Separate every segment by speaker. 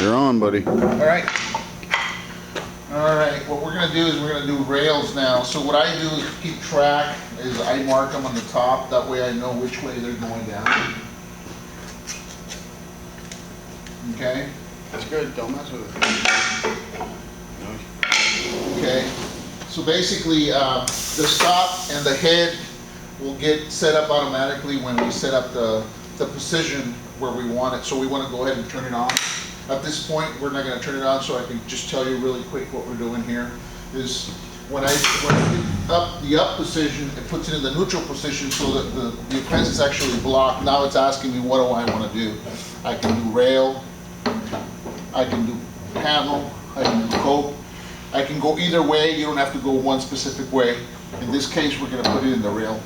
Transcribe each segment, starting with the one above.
Speaker 1: You're on, buddy.
Speaker 2: All right. All right, what we're gonna do is we're gonna do rails now. So what I do is keep track, is I mark them on the top, that way I know which way they're going down. Okay?
Speaker 1: That's good. Don't mess with it.
Speaker 2: Okay, so basically, the stop and the head will get set up automatically when we set up the position where we want it. So we want to go ahead and turn it on. At this point, we're not going to turn it on, so I can just tell you really quick what we're doing here. Is when I hit up the up position, it puts it in the neutral position so that the fence is actually blocked. Now it's asking me what do I want to do. I can do rail, I can do panel, I can do cope. I can go either way, you don't have to go one specific way. In this case, we're gonna put it in the rail.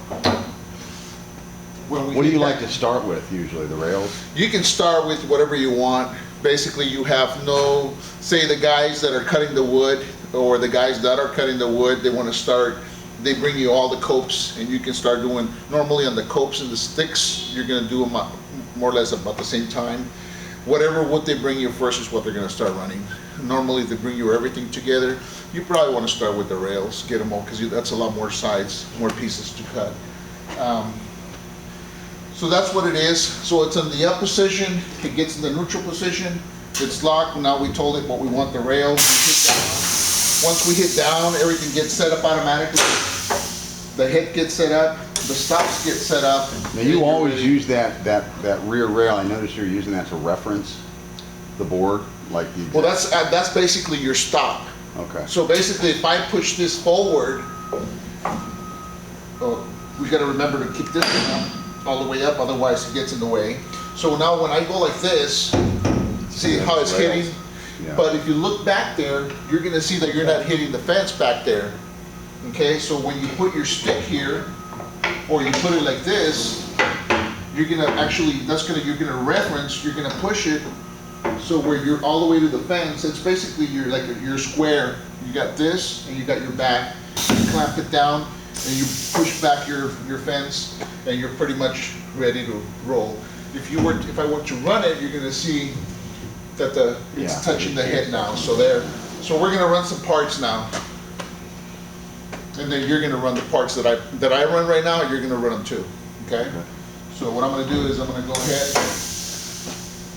Speaker 1: What do you like to start with usually, the rails?
Speaker 2: You can start with whatever you want. Basically, you have no, say the guys that are cutting the wood, or the guys that are cutting the wood, they wanna start, they bring you all the copes, and you can start doing, normally on the copes and the sticks, you're gonna do them more or less about the same time. Whatever wood they bring you first is what they're gonna start running. Normally, if they bring you everything together, you probably want to start with the rails, get them all, because that's a lot more sides, more pieces to cut. So that's what it is. So it's in the up position, it gets in the neutral position, it's locked, now we told it what we want the rail. Once we hit down, everything gets set up automatically. The head gets set up, the stops get set up.
Speaker 1: Now you always use that rear rail. I noticed you're using that to reference the board, like the.
Speaker 2: Well, that's basically your stop.
Speaker 1: Okay.
Speaker 2: So basically, if I push this forward, we got to remember to keep this one all the way up, otherwise it gets in the way. So now when I go like this, see how it's hitting?
Speaker 1: Yeah.
Speaker 2: But if you look back there, you're going to see that you're not hitting the fence back there. Okay, so when you put your stick here, or you put it like this, you're gonna actually, you're gonna reference, you're gonna push it, so where you're all the way to the fence, it's basically you're square. You got this, and you got your back. You clamp it down, and you push back your fence, and you're pretty much ready to roll. If I were to run it, you're gonna see that it's touching the head now. So we're gonna run some parts now. And then you're gonna run the parts that I run right now, you're gonna run them too, okay? So what I'm gonna do is I'm gonna go ahead,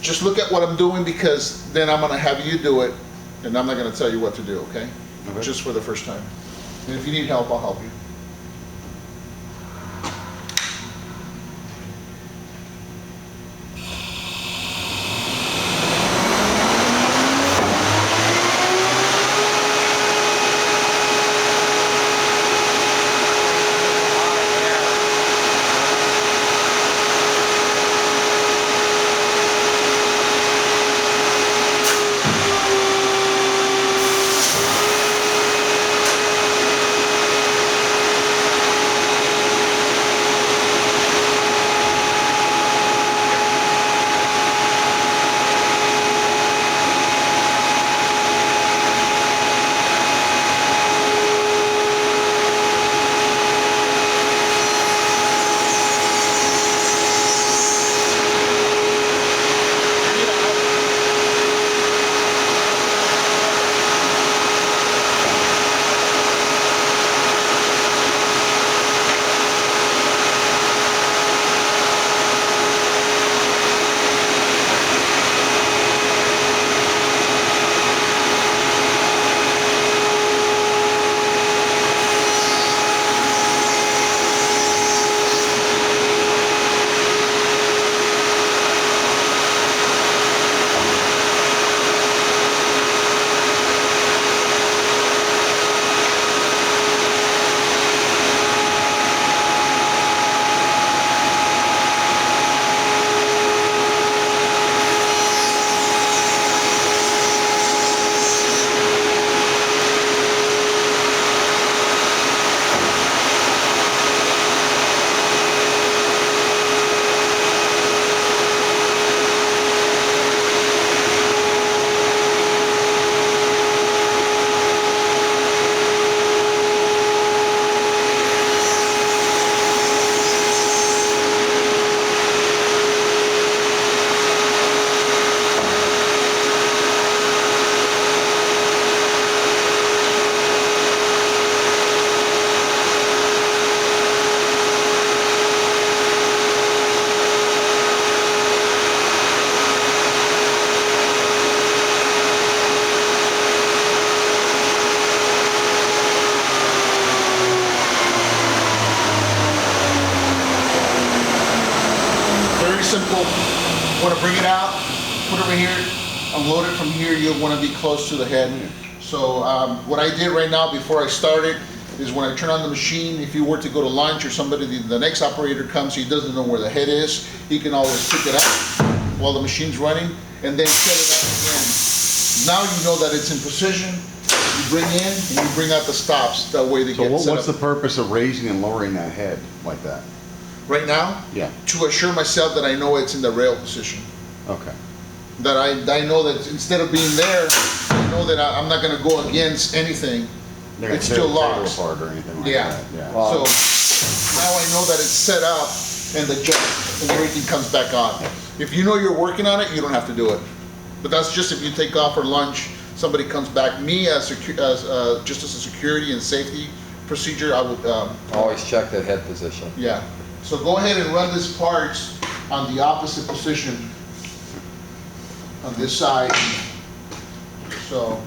Speaker 2: just look at what I'm doing, because then I'm gonna have you do it, and I'm not gonna tell you what to do, okay? Just for the first time. And if you need help, I'll help you. over here, unload it from here, you'll wanna be close to the head. So, what I did right now before I started is when I turn on the machine, if you were to go to lunch or somebody, the next operator comes, he doesn't know where the head is, he can always pick it up while the machine's running and then set it up again. Now you know that it's in position, you bring in and you bring out the stops, that way they
Speaker 1: So
Speaker 2: get set
Speaker 1: what's the
Speaker 2: up.
Speaker 1: purpose of raising and lowering that head like that?
Speaker 2: Right now,
Speaker 1: Yeah,
Speaker 2: to assure myself that I know it's in the rail position.
Speaker 1: okay.
Speaker 2: That I know that instead of being there, I know that I'm not gonna go against anything.
Speaker 1: They're gonna
Speaker 2: It
Speaker 1: tear
Speaker 2: still
Speaker 1: the trailer
Speaker 2: locks.
Speaker 1: apart or anything like
Speaker 2: Yeah.
Speaker 1: that, yeah.
Speaker 3: Wow.
Speaker 2: So now I know that it's set up and the jump and everything comes back on. If you know you're working on it, you don't have to do it. But that's just if you take off for lunch, somebody comes back. Me as just as a security and safety procedure, I would,
Speaker 3: Always check the head position.
Speaker 2: yeah. So go ahead and run this parts on the opposite position on this side. So